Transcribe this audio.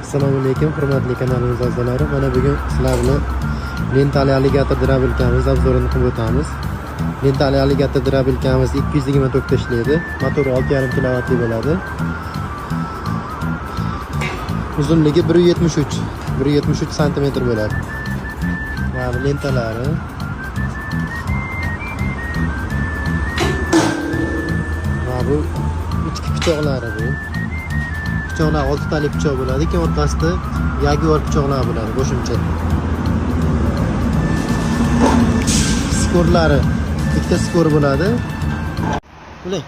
Assalomu alaykum hurmatli kanalimiz a'zolari. Mana bugun sizlar bilan lentali alligator drabilkamiz obzorini qilib o'tamiz. Lentali alligator drabilkamiz 220 tokda ishlaydi. Motori 6,5 kilovatli bo'ladi. Uzunligi 1,73 sm bo'ladi. Mana bu lentalari. Mana bu ichki pichoqlari bu. Pichoqlar 6 tali pichoq bo'ladi. Keyin orqasida yaguar pichoqlar bo'ladi qo'shimcha. Skorlari ikkita skor bo'ladi. Bular